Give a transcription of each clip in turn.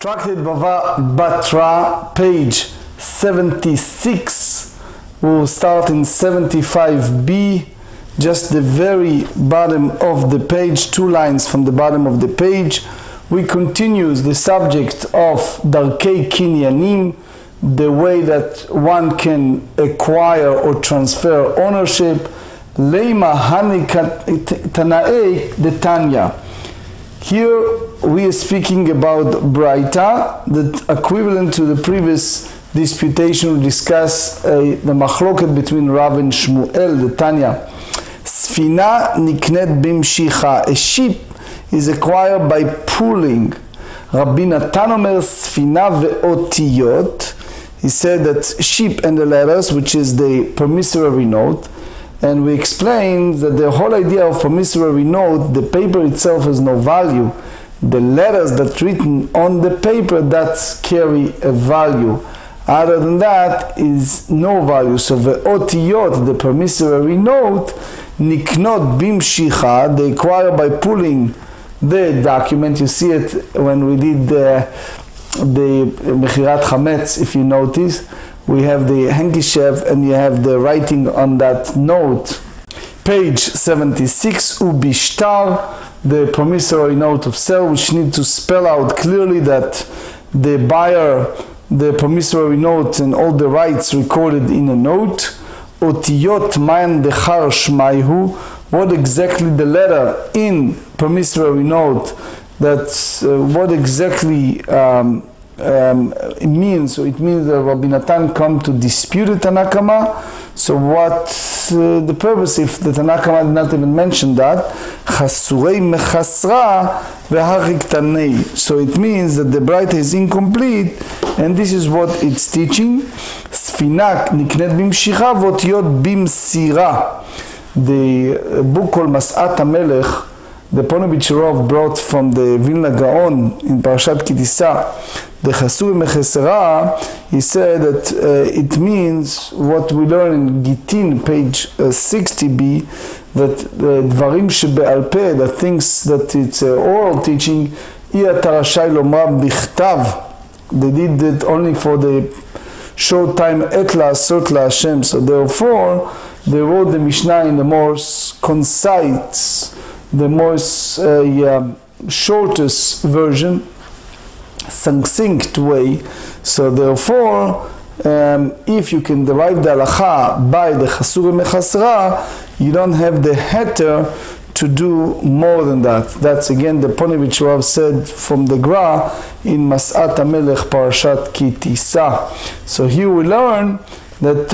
Tractate Bava Batra, page 76. We'll start in 75b, just the very bottom of the page, 2 lines from the bottom of the page. We continue the subject of Darkei Kinyanim, the way that one can acquire or transfer ownership. Leima Tanae Detanya. Here we are speaking about Braita, the equivalent to the previous disputation we discussed, the machloket between Rav and Shmuel, the Tanya. Sfina niknet bimshicha. A sheep is acquired by pulling. Rabbi Natan omer sfina ve'otiyot. He said that sheep and the letters, which is the promissory note, and we explained that the whole idea of promissory note, the paper itself has no value. The letters that written on the paper, that carry a value. Other than that is no value. So the otiyot, the promissory note, niknot bimshicha, they acquire by pulling the document. You see it when we did the mechirat chametz, if you notice. We have the handkerchief and you have the writing on that note. Page 76, ubishtar, the promissory note of sale, which need to spell out clearly that the buyer, the promissory note and all the rights recorded in a note. Otiyot mayan dechar shmaihu, what exactly the letter in promissory note, that's what exactly it means. So it means that Rabbi Natan come to dispute the Tanakama. So what the purpose if the Tanakama did not even mention that? Chasurei mechasra v'harik tanei. So it means that the Braita is incomplete, and this is what it's teaching. Sfinak niknet bimshicha v'otiyot bimsira. The book called Mas'at HaMelech, the Ponevichirov brought from the Vilna Gaon in Parashat Kitisa, the Chasur Mechesera, he said that it means what we learn in Gittin, page 60b, that the Dvarim Shebe'al Peh, that thinks that it's oral teaching, they did it only for the short time, Etla Sotla Hashem, so therefore they wrote the Mishnah in the more concise, the most shortest version, succinct way. So therefore, if you can derive the halacha by the chasur mechasra, you don't have the heter to do more than that. That's again the Ponevich Rav said from the Gra in Mas'at HaMelech Parashat Kitisa. So here we learn that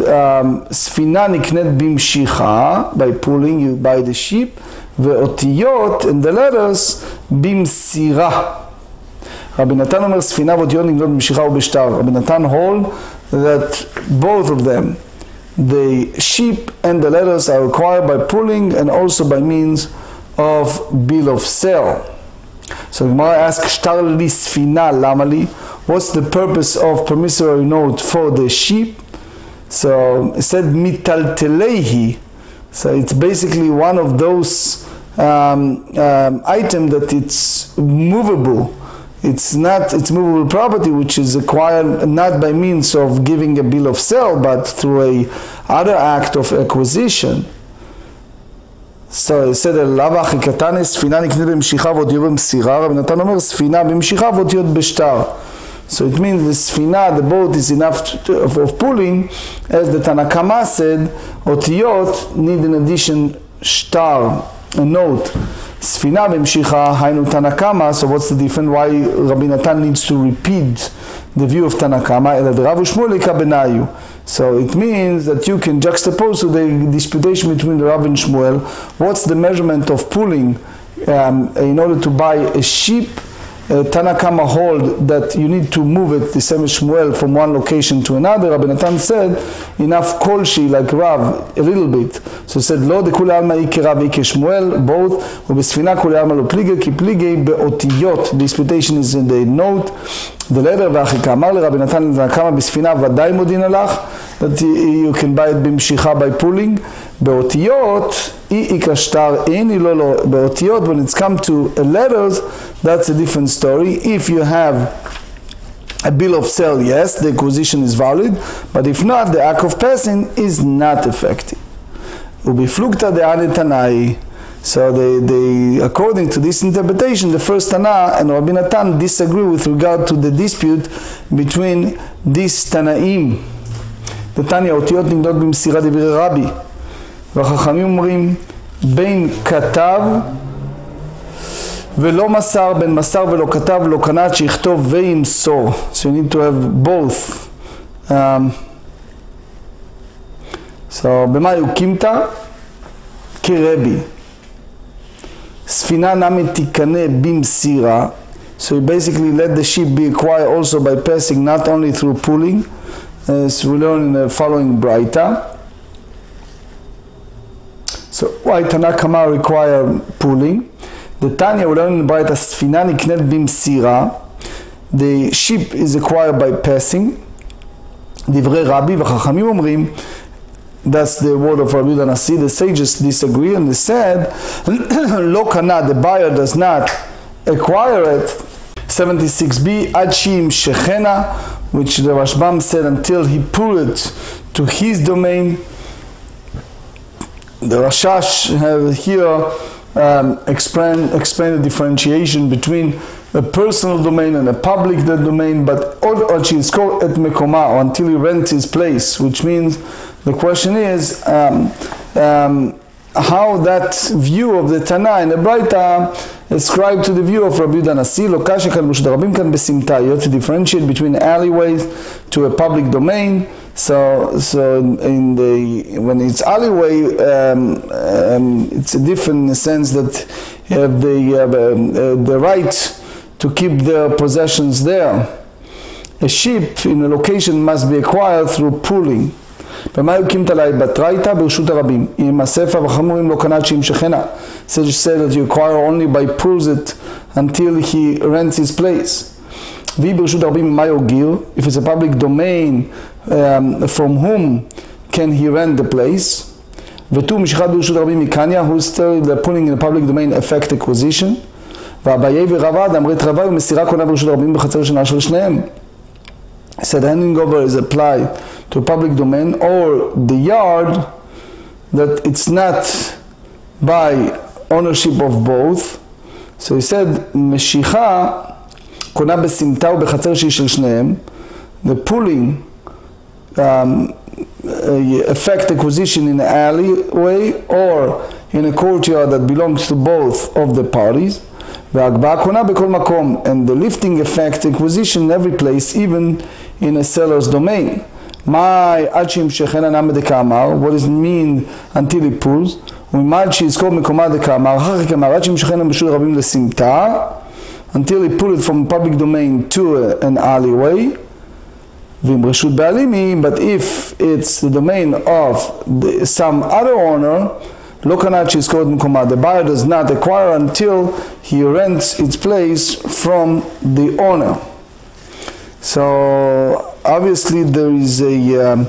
sfina niknet bimshicha, by pulling, you buy the sheep, ve'otiyot, and the letters, bimsira. Rabbi Natan omer sfina ve'otiyot niknot bimshicha u'bishtar. Rabbi Natan hold that both of them, the sheep and the letters, are acquired by pulling and also by means of bill of sale. So Gemarrah asks, shtar li sfina lamali, what's the purpose of promissory note for the sheep? So it said mitaltelehi. So it's basically one of those items that it's movable. It's movable property, which is acquired not by means of giving a bill of sale, but through a other act of acquisition. So it said lava chikatane sfina niknet b'mshicha v'otiyot b'msira. Rabbi Natan omer sfina b'mshicha v'otiyot b'shtar. So it means the sfina, the boat, is enough of pulling, as the Tanakama said, otiyot need in addition shtar, a note. Sfina b'mshicha hainu Tanakama. So what's the difference? Why Rabbi Natan needs to repeat the view of Tanakama? So it means that you can juxtapose to the disputation between the Rav and Shmuel. What's the measurement of pulling in order to buy a sheep? Tanakama hold that you need to move it, the same as Shmuel, from one location to another. Rabbi Natan said, enough kolshi, like Rav, a little bit. So he said, lo de kule alma ike Rav ike Shmuel, both, ubesfina kule alma lo plige, ki plige beotiyot. Disputation is in the note, the letter, v'achika amar le Rabbi Natan Tanakama besfina vaday modin alach, that you can buy it b'mshicha by pulling. Beotiyot, ikashtar eni lolo. Beotiyot, when it's come to letters, that's a different story. If you have a bill of sale, yes, the acquisition is valid, but if not, the act of passing is not effective. Ubiflukta de'ane tanai. So they, according to this interpretation, the first Tana and Rabbi Natan disagree with regard to the dispute between these Tanaim. The Tanya, אותיות נמדות במסירה דברי רבי. והחכמים אומרים, בין כתב ולא מסר, בין מסר ולא כתב, לא קנת שיכתוב וימסור. So you need to have both. So, במה יוקימת? כרבי. ספינה נמי תיקנה במסירה. So you basically let the ship be acquired also by passing, not only through pulling, as we learn in the following Braita. So why Tanakama require pulling? The Tanya we learn in the Braita, ספינה נקנית במסירה. The ship is acquired by passing. דברי רבי וחכמים אומרים, that's the word of Rabbi Nasi. The sages disagree and they said, Lo kana, the buyer does not acquire it. 76b, Achim Shechena, which the Rashbam said until he pull it to his domain. The Rashash have here explain the differentiation between a personal domain and a public domain, but Ochi is called et mekoma, or until he rents his place, which means the question is how that view of the Tana and the Braita ascribed to the view of Rabbi Nasi. Lokasha kan mushdarbim kan besimta. You have to differentiate between alleyways to a public domain. So when it's alleyway, it's a different sense that you have the right to keep their possessions there. A ship in a location must be acquired through pooling. במה יוקים תלאי בתרייתא ברשות הרבים עם הספר וחמורים לא קנת שאם שכנה. Sages say that you acquire only by pulls it until he rents his place. והיא ברשות הרבים מה יוגיר? If it's a public domain, from whom can he rent the place? ותו משיכת ברשות הרבים מקניה, who's still the pulling in the public domain affect acquisition. והבעיה ורבד אמרת רבה ומסירה קונה ברשות הרבים בחצר שנה של שניהם. Said handing over is applied to a public domain or the yard that it's not by ownership of both. So he said, משיכה קונה בסמטה ובחצר שהיא של שניהם. The pulling affect acquisition in an alleyway or in a courtyard that belongs to both of the parties. וההגבהה קונה בכל מקום, and the lifting affect acquisition in every place, even in a seller's domain. מה עד שימשכן הנם דקאמר, what does it mean until he pulls? וממד שיזכור מקומה דקאמר, אחר כך אמר עד שימשכן ברשות רבים לסמטה, until he pull it from public domain to an alleyway, ועם רשות בעלים היא, but if it's the domain of some other owner, לא קנה שיזכור את מקומה, the buyer does not acquire until he rents its place from the owner. So obviously there is a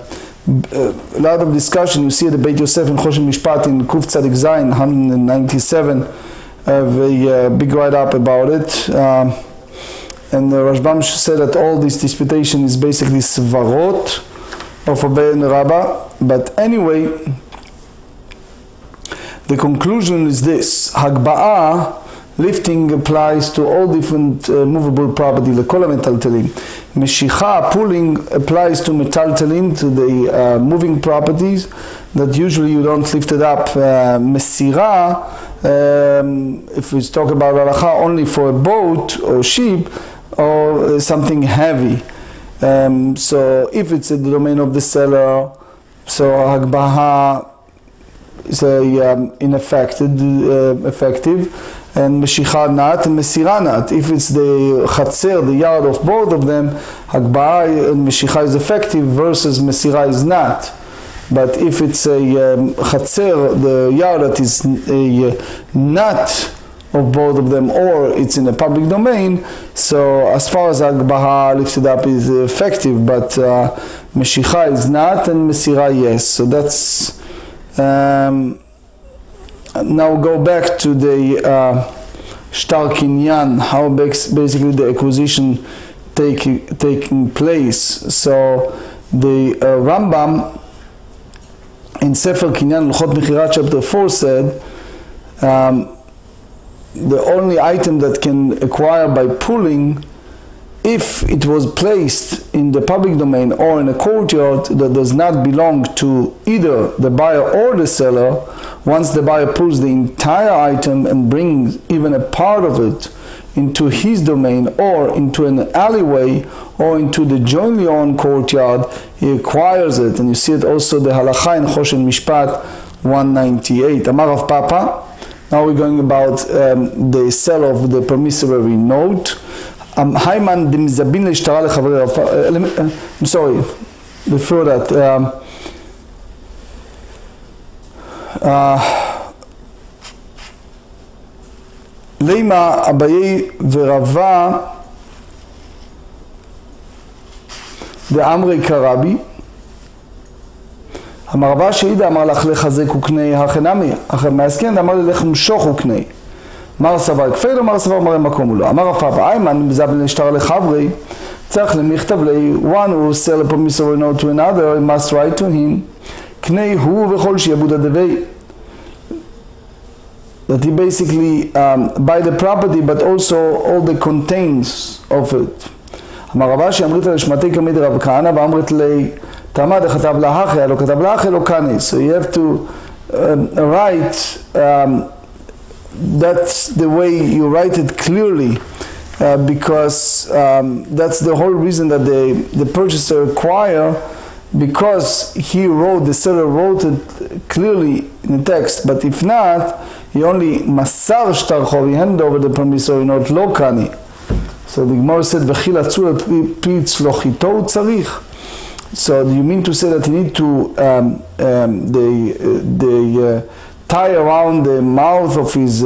lot of discussion. You see the Beit Yosef in Choshen Mishpat in Kuf Tzadik Zayin 197, a big write-up about it. And the Rashbam said that all this disputation is basically svarot of Abai and Rabbah. But anyway, the conclusion is this: Hagba'ah, lifting, applies to all different movable property, לכל המטלטלים. משיכה, pulling, applies to metaltalin, to the moving properties that usually you don't lift it up. Mesira, if we talk about halacha, only for a boat or ship or something heavy. So if it's in the domain of the seller, so Hagbaha is effective, and Meshicha not, and Mesira not. If it's the Chatzer, the yard of both of them, Hagbaha and Meshicha is effective versus Mesira is not. But if it's a Chatzer, the yard that is not of both of them, or it's in a public domain, so as far as Hagbaha lifted up is effective, but Meshicha is not, and Mesira yes. So that's now go back to the Shtar Kinyan, how basically the acquisition taking place. So the Rashbam in Sefer Kinyan Luchot Mechirat chapter 4 said the only item that can acquire by pulling, if it was placed in the public domain or in a courtyard that does not belong to either the buyer or the seller, once the buyer pulls the entire item and brings even a part of it into his domain or into an alleyway or into the jointly owned courtyard, he acquires it. And you see it also the halacha in Choshen Mishpat 198. Amar Rav Papa. Now we're going about the sale of the promissory note. I'm sorry, before that. Leima Abaye Verava the Amrei Karabi. אמר רבא שהידה אמר לך לחזק וקנה החנמי, אחר מהסכן אמר לי לך משוך וקנה. מר סבר כפל ומר סבר מראה מקום הוא לא. אמר רב פאפא איימן מזבל נשתר לחברי, צריך למכתב לי, one who sell a promissory note to another, must write to him, קנה הוא וכל שיעבוד הדבי. That he basically buy the property but also all the contents of it. אמר רבא שאמרית לשמתי כמד רב כהנא ואמרת לי Talmud כתב לאחי, לא כתב לאחי, לא כני. So you have to write, that's the way you write it clearly, because that's the whole reason that the purchaser acquire, because the seller wrote it clearly in the text, but if not, he only מסר שטרחו, he handed over the promissory note, לא כני. So the Gemarrah said, וכי לצור על פי צלוחיתו הוא צריך. So you mean to say that you need to tie around the mouth of his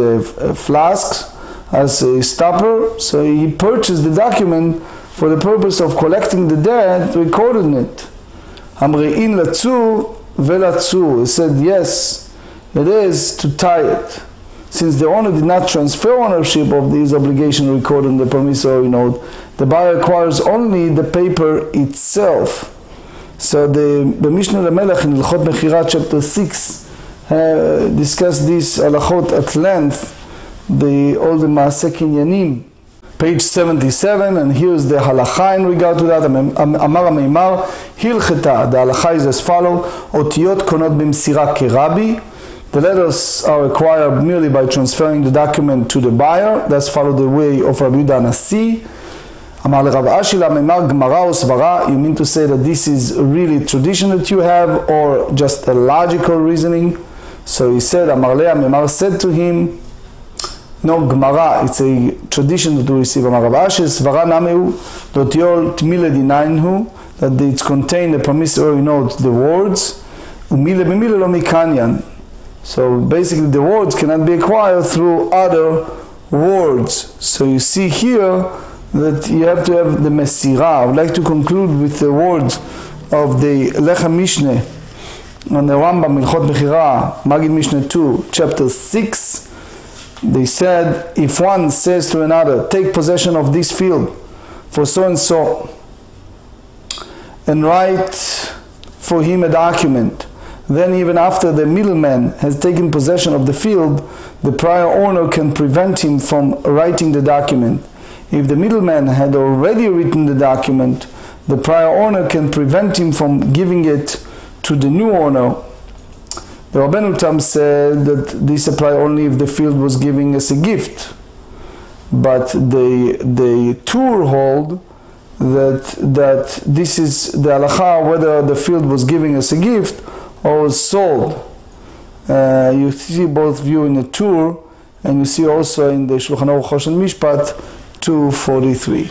flasks as a stopper? So he purchased the document for the purpose of collecting the debt, recording it. Amrein latzur velatzur. He said yes, it is to tie it. Since the owner did not transfer ownership of this obligation recorded in the promissory note, the buyer acquires only the paper itself. So the Mishnah Lamelech in Hilchot Mechirat chapter 6 discussed this halachot at length, all the Maaseh Kinyanim, page 77, and here's the halacha in regard to that. Amar Meimar Hilcheta, the halacha is as follows: Otiyot konot b'msira kerabi. The letters are acquired merely by transferring the document to the buyer. That's followed the way of Rabbi Yehuda Nasi. Amar le Rav Ashi la Meimar Gemarrah o Svara. You mean to say that this is really tradition that you have, or just a logical reasoning? So he said, Amar le Meimar said to him, no, Gemarrah, it's a tradition that we receive. Amar Rav Ashi Svara nameu dotiol tmile dinainhu, that it's contained a promissory note, the words umile b'mile lo mikanyan. So basically the words cannot be acquired through other words. So you see here that you have to have the Mesirah. I would like to conclude with the words of the Lechem Mishneh on the Rambam Hilchot Bechira, Magid Mishneh 2, chapter 6. They said, if one says to another, take possession of this field for so and so, and write for him a document, then even after the middleman has taken possession of the field, the prior owner can prevent him from writing the document. If the middleman had already written the document, the prior owner can prevent him from giving it to the new owner. The Rabbeinu Tam said that this applies only if the field was given as a gift. But the Tur hold that this is the halacha, whether the field was given as a gift or was sold. You see both view in the Tur, and you see also in the Shulchan Aruch Choshen Mishpat 243.